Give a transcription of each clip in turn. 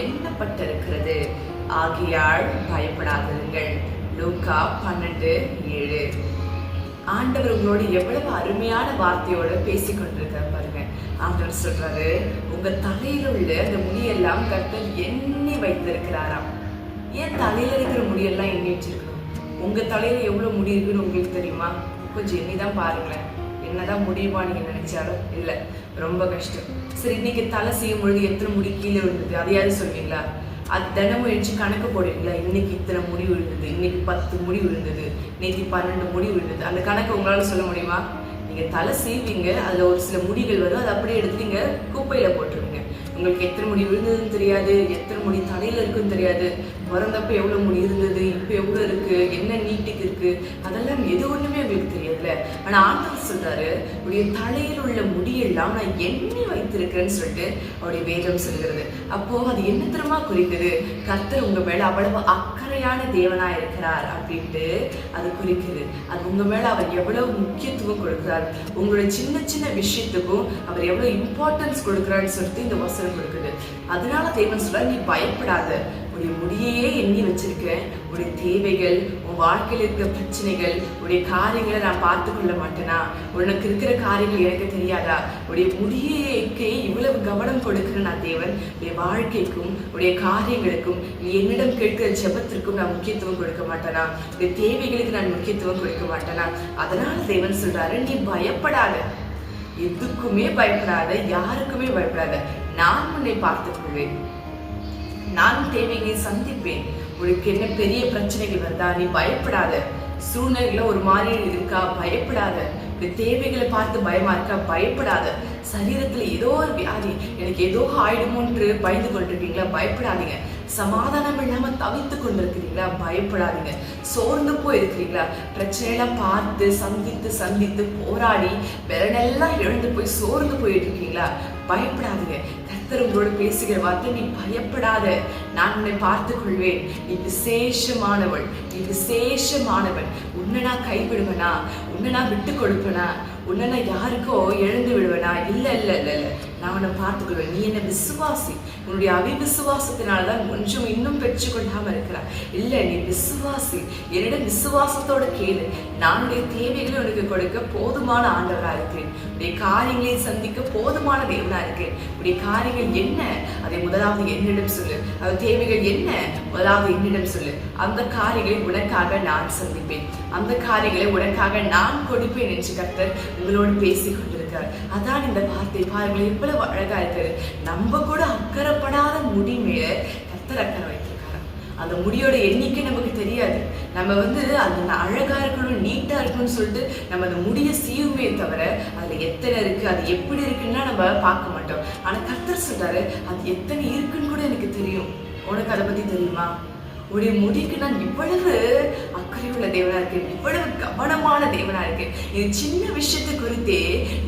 எண்ணப்பட்டிருக்கிறது. ஆகையால் பயப்படாதிருங்கள். லூக்கா 12:7. ஆண்டவர் உங்களோட எவ்வளவு அருமையான வார்த்தையோட பேசிக் கொண்டிருக்காரு பாருங்க. ஆண்டவர் சொல்றாரு, உங்க தலையில உள்ள அந்த முடியெல்லாம் கர்த்தர் எண்ணி வைத்திருக்கிறாராம். ஏன் தலையில இருக்கிற முடியெல்லாம் எண்ணி வச்சிருக்கணும்? உங்க தலையில எவ்வளவு முடி இருக்குன்னு உங்களுக்கு தெரியுமா? கொஞ்சம் எண்ணிதான் பாருங்களேன். என்னதான் முடியுமா நீங்க நினைச்சாலும் இல்ல, ரொம்ப கஷ்டம். சரி, இன்னைக்கு தலை செய்யும் பொழுது எத்தனை முடி கீழே விழுந்தது அதையாவது சொல்வீங்களா? அது தினமும் எழுச்சி கணக்கு போடுவீங்களா? இன்னைக்கு இத்தனை முடி விழுந்தது, இன்னைக்கு 10 முடி விழுந்தது, நேற்று 12 முடி விழுந்தது. அந்த கணக்கு உங்களால சொல்ல முடியுமா? நீங்க தலை செய்வீங்க, அதுல ஒரு சில முடிகள் வரும், அதை அப்படியே எடுத்து நீங்க குப்பையில போட்டுருவீங்க. உங்களுக்கு எத்தனை முடி விழுந்ததுன்னு தெரியாது, எத்தனை முடி தலையில இருக்குன்னு தெரியாது, பிறந்தப்ப எவ்வளவு முடி இருந்தது, இப்ப எவ்வளவு இருக்கு, என்ன நீட்டுக்கு இருக்கு, அதெல்லாம் எது ஒண்ணுமே உங்களுக்கு தெரியாதுல்ல. ஆனா ஆண்டவர் சொல்றாரு, உடைய தலையில் உள்ள முடியெல்லாம் நான் எண்ணி வைத்திருக்கிறேன்னு சொல்லிட்டு அவருடைய வேதம் சொல்கிறது. அப்போ அது என்ன தெரியுமா குறிக்குது? கர்த்தர் உங்க மேல அவ்வளவு அக்கறையான தேவனா இருக்கிறார் அப்படின்ட்டு அது குறிக்குது. அது உங்க மேல அவர் எவ்வளவு முக்கியத்துவம் கொடுக்கிறார், உங்களுடைய சின்ன சின்ன விஷயத்துக்கும் அவர் எவ்வளவு இம்பார்ட்டன்ஸ் கொடுக்கிறான்னு சொல்லிட்டு இந்த வசனம் கொடுக்குது. அதனால தேவன் சொல்றார், நீ பயப்படாத, உடைய முடியையே எண்ணி வச்சிருக்கேன். உடைய தேவைகள், உன் வாழ்க்கையில் இருக்கிற பிரச்சனைகள், உடைய காரியங்களை நான் பார்த்து கொள்ள மாட்டேனா? உனக்கு இருக்கிற காரியங்கள் எனக்கு தெரியாதா? உடைய முடியைக்கு இவ்வளவு கவனம் கொடுக்கிற நான் தேவன், உடைய வாழ்க்கைக்கும் உடைய காரியங்களுக்கும் நீ என்னிடம் கேட்கிற ஜெபத்திற்கும் நான் முக்கியத்துவம் கொடுக்க மாட்டேனா? உடைய தேவைகளுக்கு நான் முக்கியத்துவம் கொடுக்க மாட்டேனா? அதனால தேவன் சொல்றாரு, நீ பயப்படாத, எதுக்குமே பயப்படாத, யாருக்குமே பயப்படாத. நான் உன்னை பார்த்துக் கொள்வேன், நான் தேவையை சந்திப்பேன். உனக்கு என்ன பெரிய பிரச்சனைகள் வருதா? நீ பயப்படாத. சூழ்நிலைகளை ஒரு மாதிரி இருக்கா? பயப்படாத. தேவைகளை பார்த்து பயமா இருக்கா? பயப்படாத. சரீரத்துல ஏதோ ஒரு வியாதி, எனக்கு ஏதோ ஆயிடுமோன்று பயந்து கொண்டிருக்கீங்களா? பயப்படாதீங்க. சமாதானம் இல்லாம தவித்து கொண்டிருக்கிறீங்களா? பயப்படாதீங்க. சோர்ந்து போய் இருக்கிறீங்களா? பிரச்சனையெல்லாம் பார்த்து சந்தித்து போராடி விரலெல்லாம் இழந்து போய் சோர்ந்து போயிட்டு இருக்கீங்களா? பயப்படாதீங்க. கர்த்தர் உங்களோட பேசுகிற வார்த்தை, நீ பயப்படாத, நான் உன்னை பார்த்துக் கொள்வேன், நீ விசேஷமானவள், நீ விசேஷமானவன். உன்னை நான் கைவிடுவனா? உன்னை நான் விட்டு கொடுப்பனா? உன்னை நான் யாருக்கோ இழந்து விடுவேனா? இல்ல இல்ல இல்ல இல்ல, நான் உன்னை பார்த்துக்கொள்வேன். நீ என்ன விசுவாசி. உன்னுடைய அவிவிசுவாசத்தினால்தான் கொஞ்சம் இன்னும் பெற்றுக்கொள்ளாம இருக்கிறார். இல்ல, நீ விசுவாசி. என்னிடம் விசுவாசத்தோட கேளு. நானுடைய தேவைகளை உனக்கு கொடுக்க போதுமான ஆண்டவரா இருக்கிறேன். உடைய காரியங்களை சந்திக்க போதுமான தேவனா இருக்கிறேன். உடைய காரியங்கள் என்ன, அதை முதலாவது என்னிடம் சொல்லு. அது தேவைகள் என்ன, முதலாவது என்னிடம் சொல்லு. அந்த காரியங்களை உனக்காக நான் சந்திப்பேன், அந்த காரியங்களை உனக்காக நான் கொடுப்பேன் என்று கர்த்தர் உங்களோடு பேசிக் கொண்டிருக்கிறார். அதான் இந்த வார்த்தை. பாருங்கள் எவ்வளவு அழகா இருக்குது. நம்ம கூட அக்கறைப்படாத முடி மேல கர்த்தர் அக்கறை வைத்திருக்காரு. அந்த முடியோட எண்ணிக்கை நமக்கு தெரியாது. நம்ம அது அழகா இருக்கணும், நீட்டா இருக்கணும்னு சொல்லிட்டு நம்ம அந்த முடிய சீவுமே தவிர அதுல எத்தனை இருக்கு, அது எப்படி இருக்குன்னா நம்ம பார்க்க மாட்டோம். ஆனா கர்த்தர் சொல்றாரு, அது எத்தனை இருக்குன்னு கூட எனக்கு தெரியும். உனக்கு அதை பத்தி தெரியுமா? உடைய முடிக்கு நான் இவ்வளவு அக்கறையுள்ள தேவனா இருக்கேன், இவ்வளவு கவனமான தேவனா இருக்கேன். இது சின்ன விஷயத்தை குறித்தே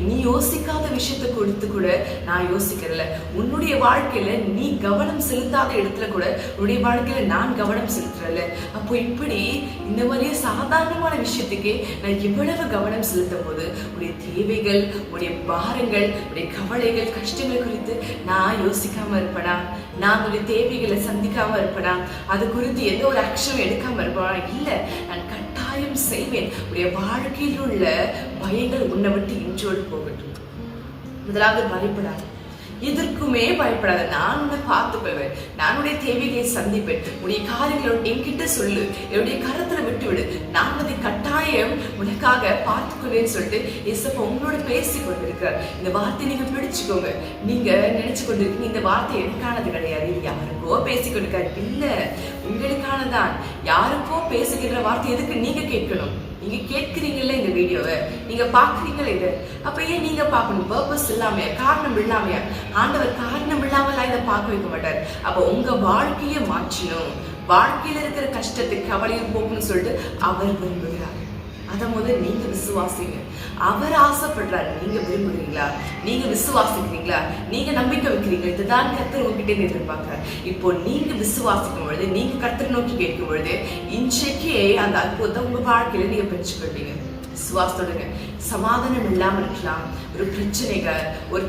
நீ யோசிக்காத விஷயத்தை குறித்து கூட நான் யோசிக்கிறல. உன்னுடைய வாழ்க்கையில நீ கவனம் செலுத்தாத இடத்துல கூட உன்னுடைய வாழ்க்கையில நான் கவனம் செலுத்துறல. அப்போ இப்படி இந்த மாதிரியே சாதாரணமான விஷயத்துக்கே நான் இவ்வளவு கவனம் செலுத்தும் போது உடைய தேவைகள், உடைய பாரங்கள், உடைய கவலைகள், கஷ்டங்கள் குறித்து நான் யோசிக்காம இருப்பேனா? நான் உடைய தேவைகளை சந்திக்காம இருப்பேனா? அது குறித்து எந்த ஒரு ஆக்ஷனும் எடுக்காம இருப்பேனா? இல்ல, நான் கட்டாயம் செய்வேன். உடைய வாழ்க்கையில் உள்ள பயங்கள் உன்னை விட்டு இன்றோடு போகட்டும். முதலாவது பயப்படாது, எதற்குமே பயப்படாத. நான் உன்னை பார்த்துக்கொள்வேன், நான் உடைய தேவைகளை சந்திப்பேன். உடைய காரியங்களை என்கிட்ட சொல்லு, என்னுடைய கரத்துல விட்டு விடு, நான் அதை கட்டாயம் உனக்காக பார்த்துக்கொள்வேன்னு சொல்லிட்டு இயேசப்பா உங்களோட பேசி கொண்டிருக்கிறார். இந்த வார்த்தையை நீங்க பிடிச்சுக்கோங்க. நீங்க நினைச்சு கொண்டிருக்கீங்க இந்த வார்த்தை எனக்கானது கிடையாது, இது யாருக்கோ பேசி கொண்டிருக்காரு. இல்ல, உங்களுக்கானதான். யாருக்கோ பேசுகிற வார்த்தை எதுக்கு நீங்க கேட்கணும்? நீங்க கேட்கிறீங்கல்ல இந்த வீடியோவை, நீங்க பாக்குறீங்களா இது? அப்ப ஏன் நீங்க பார்க்கணும்? பர்பஸ் இல்லாமையா, காரணம் இல்லாமையா? ஆண்டவர் காரணம் இல்லாமலாம் இதை பார்க்க வைக்க மாட்டார். அப்ப உங்க வாழ்க்கையை மாற்றணும், வாழ்க்கையில இருக்கிற கஷ்டத்தை கவலையும் போகணும்னு சொல்லிட்டு அவர் விரும்புகிறார். அதை முதல் நீங்க விசுவாசிங்க. அவர் ஆசைப்படுறாரு. நீங்க விரும்புகிறீங்களா? நீங்க விசுவாசிக்கிறீங்களா? நீங்க நம்பிக்கை வைக்கிறீங்களா? இதுதான் கர்த்தர் உங்ககிட்ட எதிர்பார்க்கிறார். இப்போ நீங்க விசுவாசிக்கும் பொழுது, நீங்க கர்த்தரை நோக்கி கேட்கும் பொழுது, இன்றைக்கே அந்த அற்புதம் உங்க வாழ்க்கையில நீங்க பெற்றுக்கொள்வீங்க. விசுவாசத்தோடுங்க. சமாதானம் இல்லாமல் இருக்கலாம், ஒரு பிரச்சனைகள், ஒரு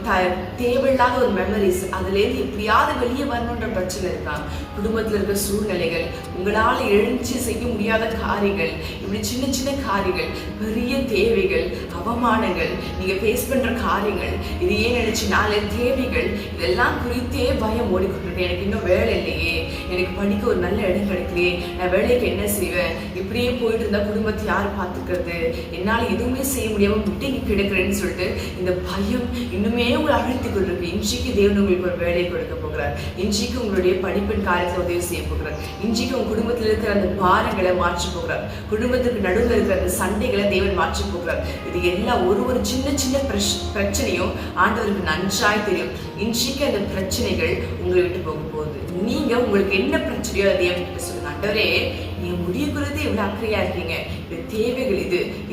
தேவையில்லாத ஒரு மெமரிஸ், அதுலேருந்து எப்படியாவது வெளியே வரணுன்ற பிரச்சனை இருக்கலாம். குடும்பத்தில் இருக்கிற சூழ்நிலைகள், உங்களால் எழுந்து செய்ய முடியாத காரியங்கள், இப்படி சின்ன சின்ன காரியங்கள், பெரிய தேவைகள், அவமானங்கள், நீங்க ஃபேஸ் பண்ற காரியங்கள், இது ஏன் நினைச்சு நாளை தேவைகள், இதெல்லாம் குறித்தே பயம் ஓடிக்கொண்டிருக்கேன். எனக்கு இன்னும் வேலை இல்லையே, எனக்கு படிக்க ஒரு நல்ல இடம் கிடைக்கலையே, நான் வேலைக்கு என்ன செய்வேன், இப்படியே போயிட்டு இருந்தா குடும்பத்தை யார் பார்த்துக்கிறது, என்னால் எதுவுமே செய்ய முடியாம விட்டு கிடக்கிறேன்னு சொல்லிட்டு இந்த பயம் இன்னுமே உங்களை அழுத்தி கொண்டிருக்கு. இன்றைக்கு தேவன் உங்களுக்கு ஒரு வேலையை கொடுக்க போகிறார். இன்றைக்கு உங்களுடைய படிப்பின் காரியத்தை உதவி செய்ய போகிறார். இன்றைக்கு உங்க குடும்பத்தில் இருக்கிற அந்த பாரங்களை மாற்றி போகிறார். குடும்பத்துக்கு நடுவில் இருக்கிற அந்த சண்டைகளை தேவன் மாற்றி போகிறார். இது எல்லாம் ஒரு சின்ன சின்ன பிரச்சனையும் ஆண்டவருக்கு நன்றாய் தெரியும். இன்றைக்கு அந்த பிரச்சனைகள் உங்களை விட்டு போக போகுது. நீங்க உங்களுக்கு என்ன பிரச்சனையோ அதை தேவன் கிட்ட சொல்லுங்க. ஆண்டவரே, நீங்க முடிய குறித்து எவ்வளவு அக்கறையா இருக்கீங்க, தேவைகள்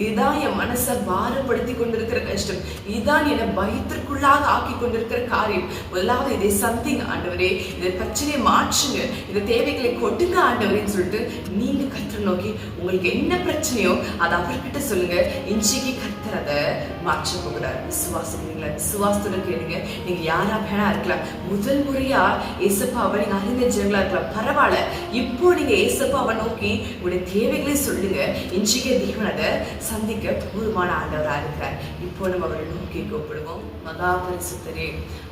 இதுதான் என் மனசை பாரப்படுத்தி கொண்டிருக்கிற கஷ்டம், இதுதான் என்னை பயத்திற்குள்ளாக ஆக்கி கொண்டிருக்கிற காரியம். முதலாவது இதை சந்திங்க ஆண்டவரே, இந்த பிரச்சனையை மாற்றுங்க, இந்த தேவைகளை கொட்டுங்க ஆண்டவரேன்னு சொல்லிட்டு நீங்க கர்த்தரை நோக்கி உங்களுக்கு என்ன பிரச்சனையோ அதை அவர்கிட்ட சொல்லுங்க. இன்றைக்கு கர்த்தர் அதை மாற்ற போகிறார். விசுவாசங்களா, விசுவாசத்தோட கேளுங்க. நீங்க யாரா வேணா இருக்கலாம், முதல் முறையா ஏசப்பாவை நீங்க அறிந்த ஜனங்களா இருக்கலாம், பரவாயில்ல. இப்போ நீங்க ஏசப்பாவை நோக்கி உங்களுடைய தேவைகளை சொல்லுங்க. இன்றைக்கு தேவன் அதை சந்திக்க பூர்வமான ஆண்டவராக இருக்கிறார். இப்போ நம்ம அவரை நோக்கி கூப்பிடுவோம். மகா பரிசுத்தரே,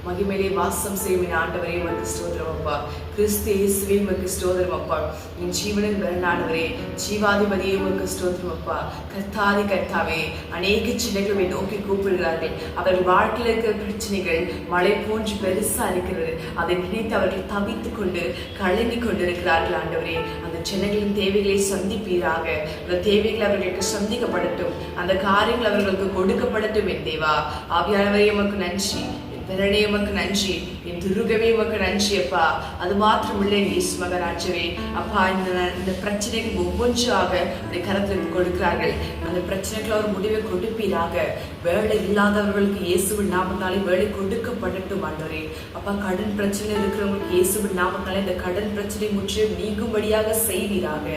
மகிமையிலே வாசம் செய்யும் ஆண்டவரே, உமக்கு ஸ்தோத்திரம் அப்பா. கிறிஸ்து இயேசுவே உமக்கு ஸ்தோத்திரம் அப்பா. என் ஜீவனின் பெருநாடவரே, ஜீவாதிபதியே உமக்கு ஸ்தோத்திரம் அப்பா. கர்த்தாதி கர்த்தாவே, அநேக சின்னங்களை நோக்கி கூப்பிடுகிறார்கள். அவர்கள் வாழ்க்கையில் இருக்கிற பிரச்சனைகள் மழை போன்று பெருசா இருக்கிறது. அதை நினைத்து அவர்கள் தவித்துக் கொண்டு கலங்கி கொண்டிருக்கிறார்கள். ஆண்டவரே, அந்த சின்னங்களின் தேவைகளை சந்திப்பீராக. அந்த தேவைகள் அவர்களுக்கு சந்திக்கப்படட்டும், அந்த காரியங்கள் அவர்களுக்கு கொடுக்கப்படட்டும். என் தேவா ஆவியானவரே, உமக்கு நன்றி. பிறனே உமக்கு நன்றி, என் துருகமே உமக்கு நன்றி அப்பா. அது மாத்திரமில்லை இயேசு மகராஜவே அப்பா, இந்த பிரச்சனைகள் ஒவ்வொன்றாக உடைய கரத்தில் கொடுக்கிறார்கள். அந்த பிரச்சனைகளை ஒரு முடிவை கொடுப்பீராக. வேலை இல்லாதவர்களுக்கு இயேசுவின் நாமத்தாலே வேலை கொடுக்கப்படட்டும் ஆண்டவரே. அப்பா, கடன் பிரச்சனை இருக்கிறவங்களுக்கு இயேசுவின் நாமத்தாலே இந்த கடன் பிரச்சனை முற்றிலும் நீங்கும்படியாக செய்வீராக.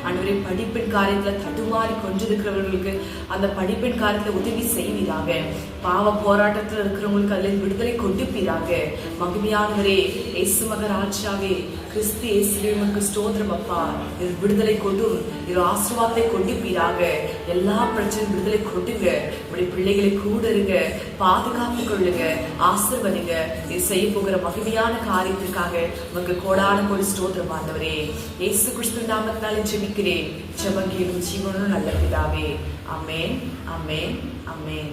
ஆண்டவரே, படிப்பின் காரியத்துல தடுமாறி கொண்டிருக்கிறவர்களுக்கு அந்த படிப்பின் காரியத்துல உதவி செய்வீராக. பாவ போராட்டத்தில் இருக்கிறவங்களுக்கு அதில் விடுதலை கொடுப்பீராக. மகிமையானவரே, இயேசு மகராஜாவே, கிறிஸ்து இயேசுவே உமக்கு ஸ்தோத்திரம் அப்பா. இது விடுதலை கொண்டு, இது ஆசீர்வாதத்தை கொடுப்பீராக. எல்லா பிரச்சனையும் விடுதலை கொடுங்க. உடைய பிள்ளைகளை கூட இருங்க, பாதுகாத்து கொள்ளுங்க, ஆசீர்வதிங்க. இது செய்ய போகிற மகிமையான காரியத்திற்காக உமக்கு கோடான கோடி ஸ்தோத்திரம் ஆண்டவரே. இயேசு கிறிஸ்து நாமத்தினாலே ஜெபிக்கிறேன். ஜெபம் கேளும் ஜீவனும் நல்ல பிதாவே. ஆமென், ஆமென், ஆமென்.